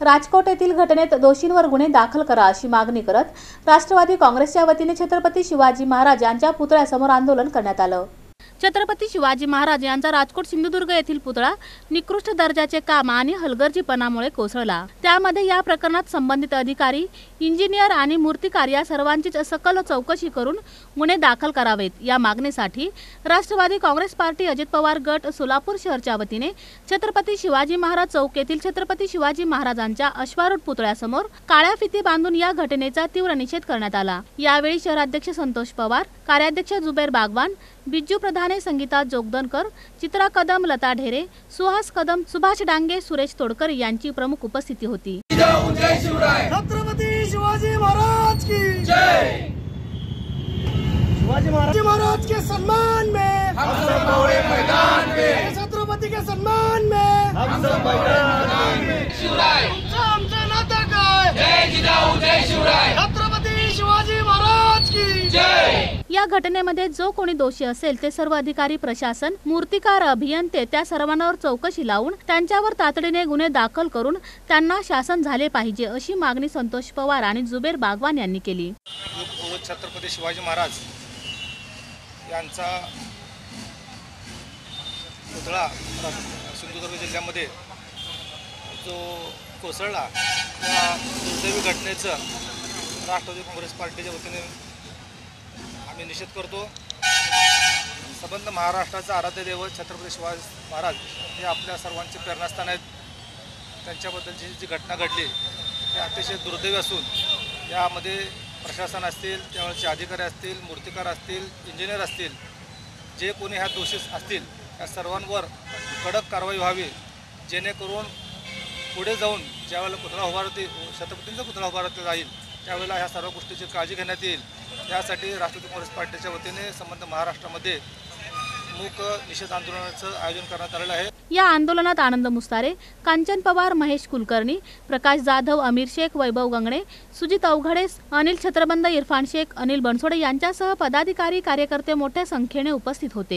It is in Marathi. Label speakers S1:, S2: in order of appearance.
S1: राजकोट येथील घटनेत दोषींवर गुन्हे दाखल करा अशी मागणी करत राष्ट्रवादी काँग्रेसच्या वतीने छत्रपती शिवाजी महाराज यांच्या पुतळ्यासमोर आंदोलन करण्यात आलं। छत्रपती शिवाजी महाराज यांचा राजकोट सिंधुदुर्ग येथील पुतळा निकृष्ट दर्जाचे काम आणि हलगर्जीपणामुळे कोसळला। त्यामध्ये या प्रकरणात संबंधित अधिकारी, इंजिनियर आणि मूर्तिकार या सर्वांचीच सखोल चौकशी करून गुन्हे दाखल करावेत। या मागणीसाठी राष्ट्रवादी काँग्रेस पार्टी अजित पवार गट सोलापूर शहरच्या वतीने छत्रपती शिवाजी महाराज चौक येथील छत्रपती शिवाजी महाराजांच्या अश्वारूढ पुतळ्यासमोर काळ्या फिती बांधून या घटनेचा तीव्र निषेध करण्यात आला। यावेळी शहराध्यक्ष संतोष पवार, कार्याध्यक्ष जुबेर बागवान, बिज्जू प्रधाने, संगीता जोगदनकर, चित्रा कदम, लता ढेरे, सुहास कदम, सुभाष डांगे, सुरेश तोडकर यांची प्रमुख उपस्थिती होती।
S2: छत्रपती शिवाजी महाराज की जय। शिवाजी महाराज के सम्मान में हम सब दौड़े मैदान में, छत्रपति के सम्मान में हम सब मैदान में। शिवराय आमचं नातं काय? जय जिजाऊ जय शिवराय। छत्रपती शिवाजी महाराज की जय।
S1: या घटनेमध्ये जो कोणी दोषी असेल ते सर्व अधिकारी, प्रशासन, मूर्तिकार, अभियंते त्या सर्वांवर चौकशी लावून त्यांच्यावर तातडीने गुन्हे दाखल करून त्यांना शासन झाले पाहिजे अशी मागणी संतोष पवार आणि जुबेर बागवान यांनी केली।
S3: छत्रपती शिवाजी महाराज यांचा पुतळा सिंधुदुर्ग जिल्ह्यामध्ये जो कोसळला त्या दुर्दैवी घटनेचं राष्ट्रवादी काँग्रेस पार्टीच्या वतीने आम्ही निषेध करतो। संबंध महाराष्ट्राचा आराध्य दैवत छत्रपती शिवाजी महाराज हे आपल्या सर्वांचे प्रेरणास्थान आहेत। त्यांच्याबद्दलची जी घटना घडली ते अतिशय दुर्दैवी असून यामध्ये प्रशासन असतील, त्यावेळेचे अधिकारी असतील, मूर्तिकार असतील, इंजिनियर असतील, जे कोणी ह्या दोषी असतील त्या सर्वांवर कडक कारवाई व्हावी, जेणेकरून पुढे जाऊन ज्यावेळेला पुतळा उभारती छत्रपतींचा पुतळा उभारला जाईल त्यावेळेला ह्या सर्व गोष्टीची काळजी घेण्यात येईल। यासाठी राष्ट्रवादी काँग्रेस पार्टीच्या वतीने संबंध महाराष्ट्रामध्ये मूक निषेध आंदोलनाचं आयोजन करण्यात आलेलं आहे।
S1: या आंदोलनात आनंद मुस्तारे, कांचन पवार, महेश कुलकर्णी, प्रकाश जाधव, अमीर शेख, वैभव गंगणे, सुजित अवघडे, अनिल छत्रबंद, इरफान शेख, अनिल बनसोडे यांच्यासह पदाधिकारी, कार्यकर्ते मोठ्या संख्येने उपस्थित होते।